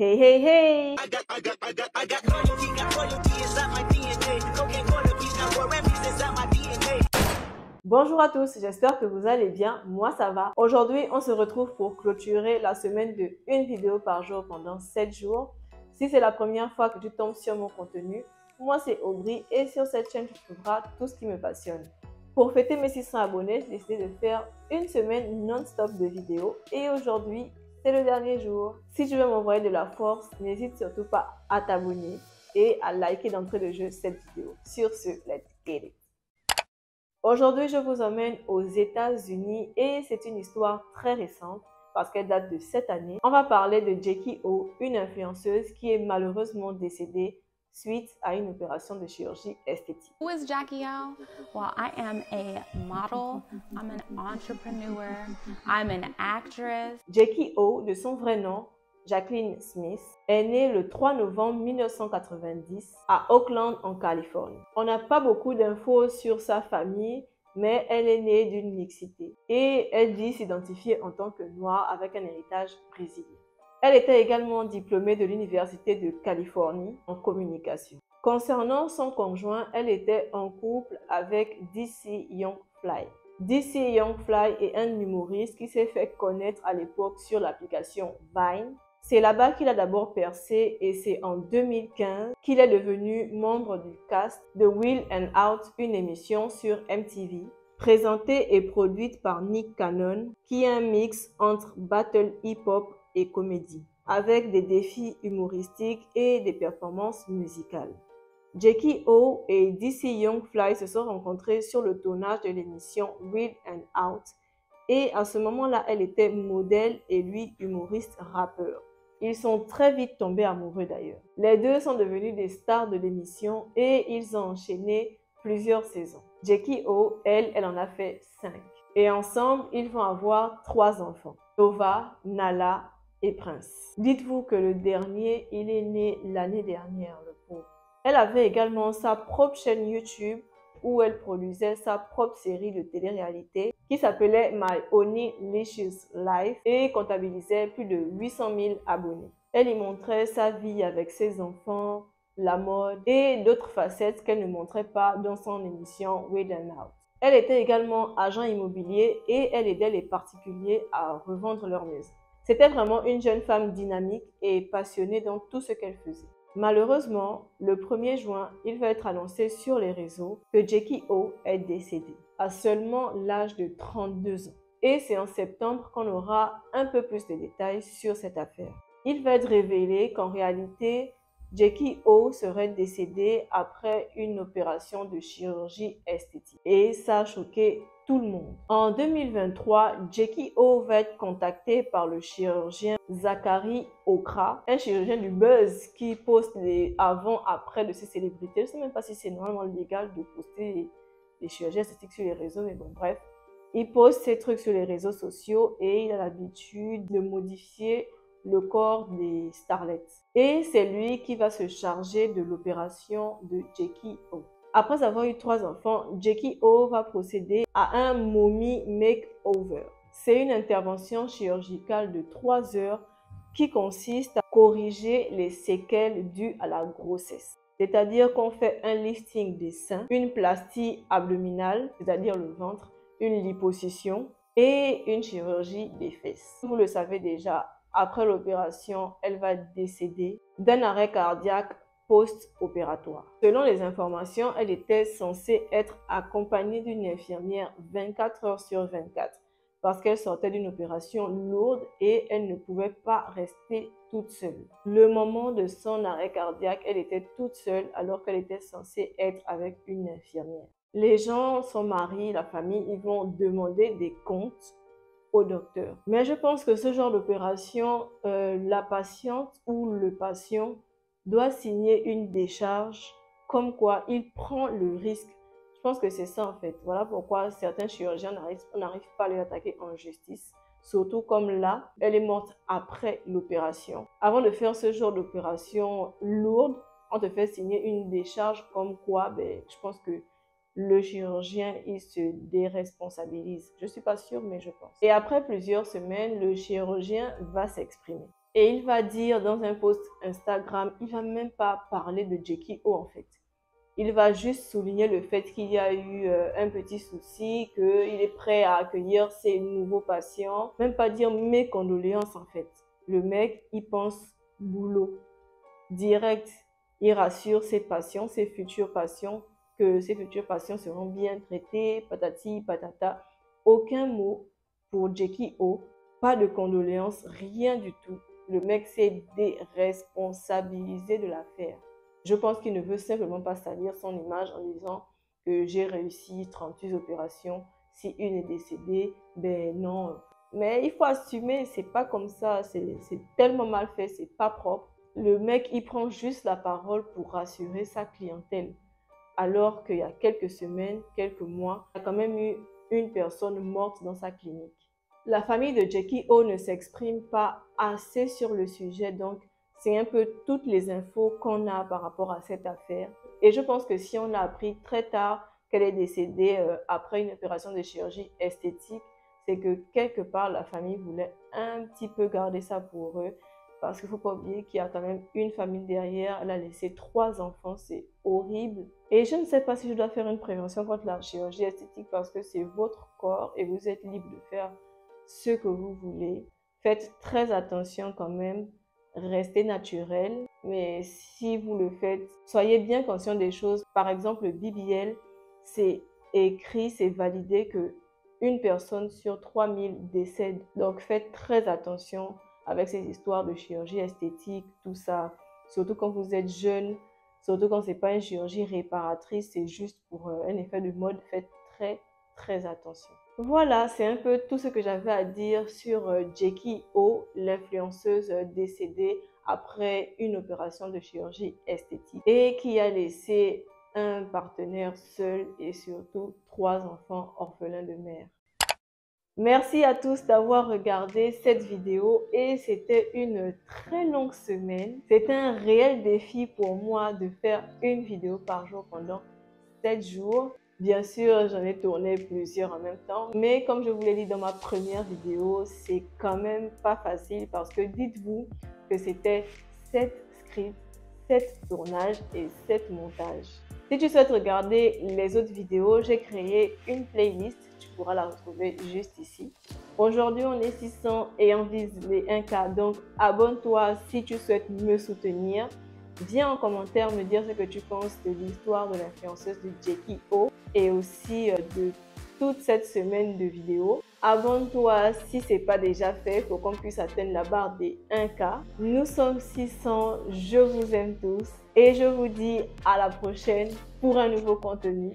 Hey, hey, hey! I got loyalty inside my DNA. Cocaine qualities, got war MPs inside my DNA. Bonjour à tous, j'espère que vous allez bien. Moi, ça va. Aujourd'hui, on se retrouve pour clôturer la semaine de une vidéo par jour pendant 7 jours. Si c'est la première fois que tu tombes sur mon contenu, moi, c'est Aubry et sur cette chaîne, tu trouveras tout ce qui me passionne. Pour fêter mes 600 abonnés, j'ai décidé de faire une semaine non-stop de vidéos et aujourd'hui, c'est le dernier jour. Si tu veux m'envoyer de la force, n'hésite surtout pas à t'abonner et à liker d'entrée de jeu cette vidéo. Sur ce, let's get it! Aujourd'hui, je vous emmène aux États-Unis et c'est une histoire très récente parce qu'elle date de cette année. On va parler de Jackie O, une influenceuse qui est malheureusement décédée suite à une opération de chirurgie esthétique. Who is Jackie O? Well, I am a model, I'm an entrepreneur, I'm an actress. Jackie O, de son vrai nom, Jacqueline Smith, est née le 3 novembre 1990 à Oakland, en Californie. On n'a pas beaucoup d'infos sur sa famille, mais elle est née d'une mixité et elle dit s'identifier en tant que noire avec un héritage brésilien. Elle était également diplômée de l'Université de Californie en communication. Concernant son conjoint, elle était en couple avec DC Young Fly. DC Young Fly est un humoriste qui s'est fait connaître à l'époque sur l'application Vine. C'est là-bas qu'il a d'abord percé et c'est en 2015 qu'il est devenu membre du cast de Wild 'N Out, une émission sur MTV, présentée et produite par Nick Cannon, qui est un mix entre battle hip-hop et comédie, avec des défis humoristiques et des performances musicales. Jackie O et DC Young Fly se sont rencontrés sur le tournage de l'émission Wild 'N Out et à ce moment-là, elle était modèle et lui humoriste rappeur. Ils sont très vite tombés amoureux d'ailleurs. Les deux sont devenus des stars de l'émission et ils ont enchaîné plusieurs saisons. Jackie O, elle en a fait 5. Et ensemble, ils vont avoir 3 enfants, Nova, Nala et Prince. Dites-vous que le dernier, il est né l'année dernière, le pauvre. Elle avait également sa propre chaîne YouTube où elle produisait sa propre série de télé-réalité qui s'appelait My Honeylicious Life et comptabilisait plus de 800 000 abonnés. Elle y montrait sa vie avec ses enfants, la mode et d'autres facettes qu'elle ne montrait pas dans son émission Wild 'N Out. Elle était également agent immobilier et elle aidait les particuliers à revendre leur maison. C'était vraiment une jeune femme dynamique et passionnée dans tout ce qu'elle faisait. Malheureusement, le 1er juin, il va être annoncé sur les réseaux que Jackie O est décédée à seulement l'âge de 32 ans. Et c'est en septembre qu'on aura un peu plus de détails sur cette affaire. Il va être révélé qu'en réalité, Jackie O serait décédée après une opération de chirurgie esthétique. Et ça a choqué tout le monde. En 2023, Jackie O va être contactée par le chirurgien Zachary Okra, un chirurgien du buzz qui poste les avant-après de ses célébrités. Je ne sais même pas si c'est normalement légal de poster les chirurgiens esthétiques sur les réseaux, mais bon, bref. Il poste ses trucs sur les réseaux sociaux et il a l'habitude de modifier le corps des starlets. Et c'est lui qui va se charger de l'opération de Jackie O. Après avoir eu 3 enfants, Jackie O va procéder à un mommy makeover. C'est une intervention chirurgicale de 3 heures qui consiste à corriger les séquelles dues à la grossesse. C'est-à-dire qu'on fait un lifting des seins, une plastie abdominale, c'est-à-dire le ventre, une liposuction et une chirurgie des fesses. Vous le savez déjà, après l'opération, elle va décéder d'un arrêt cardiaque post-opératoire. Selon les informations, elle était censée être accompagnée d'une infirmière 24 heures sur 24 parce qu'elle sortait d'une opération lourde et elle ne pouvait pas rester toute seule. Le moment de son arrêt cardiaque, elle était toute seule alors qu'elle était censée être avec une infirmière. Les gens, son mari, la famille, ils vont demander des comptes au docteur. Mais je pense que ce genre d'opération, la patiente ou le patient doit signer une décharge comme quoi il prend le risque. Je pense que c'est ça en fait. Voilà pourquoi certains chirurgiens n'arrivent pas à les attaquer en justice. Surtout comme là, elle est morte après l'opération. Avant de faire ce genre d'opération lourde, on te fait signer une décharge comme quoi, je pense que le chirurgien, il se déresponsabilise. Je ne suis pas sûre, mais je pense. Et après plusieurs semaines, le chirurgien va s'exprimer. Et il va dire dans un post Instagram, il va même pas parler de Jackie O en fait. Il va juste souligner le fait qu'il y a eu un petit souci, qu'il est prêt à accueillir ses nouveaux patients. Même pas dire mes condoléances en fait. Le mec, il pense boulot. Direct, il rassure ses patients, ses futurs patients, que ses futurs patients seront bien traités, patati, patata. Aucun mot pour Jackie O, pas de condoléances, rien du tout. Le mec s'est déresponsabilisé de l'affaire. Je pense qu'il ne veut simplement pas salir son image en disant que j'ai réussi 38 opérations. Si une est décédée, ben non. Mais il faut assumer, c'est pas comme ça, c'est tellement mal fait, c'est pas propre. Le mec, il prend juste la parole pour rassurer sa clientèle. Alors qu'il y a quelques semaines, quelques mois, il y a quand même eu une personne morte dans sa clinique. La famille de Jackie O ne s'exprime pas assez sur le sujet, donc c'est un peu toutes les infos qu'on a par rapport à cette affaire. Et je pense que si on a appris très tard qu'elle est décédée après une opération de chirurgie esthétique, c'est que quelque part la famille voulait un petit peu garder ça pour eux. Parce qu'il ne faut pas oublier qu'il y a quand même une famille derrière. Elle a laissé 3 enfants, c'est horrible. Et je ne sais pas si je dois faire une prévention contre la chirurgie esthétique parce que c'est votre corps et vous êtes libre de faire ce que vous voulez. Faites très attention quand même. Restez naturel, mais si vous le faites, soyez bien conscient des choses. Par exemple, le BBL, c'est écrit, c'est validé que une personne sur 3000 décède. Donc faites très attention avec ces histoires de chirurgie esthétique, tout ça. Surtout quand vous êtes jeune, surtout quand ce n'est pas une chirurgie réparatrice, c'est juste pour un effet de mode. Faites très attention. Voilà, c'est un peu tout ce que j'avais à dire sur Jackie O, l'influenceuse décédée après une opération de chirurgie esthétique et qui a laissé un partenaire seul et surtout 3 enfants orphelins de mère. Merci à tous d'avoir regardé cette vidéo et c'était une très longue semaine. C'était un réel défi pour moi de faire une vidéo par jour pendant 7 jours. Bien sûr, j'en ai tourné plusieurs en même temps, mais comme je vous l'ai dit dans ma première vidéo, c'est quand même pas facile parce que dites-vous que c'était 7 scripts, 7 tournages et 7 montages. Si tu souhaites regarder les autres vidéos, j'ai créé une playlist, tu pourras la retrouver juste ici. Aujourd'hui, on est 600 et on vise les 1K, donc abonne-toi si tu souhaites me soutenir. Viens en commentaire me dire ce que tu penses de l'histoire de l'influenceuse de Jackie O et aussi de toute cette semaine de vidéos. Abonne-toi si ce n'est pas déjà fait pour qu'on puisse atteindre la barre des 1K. Nous sommes 600, je vous aime tous et je vous dis à la prochaine pour un nouveau contenu.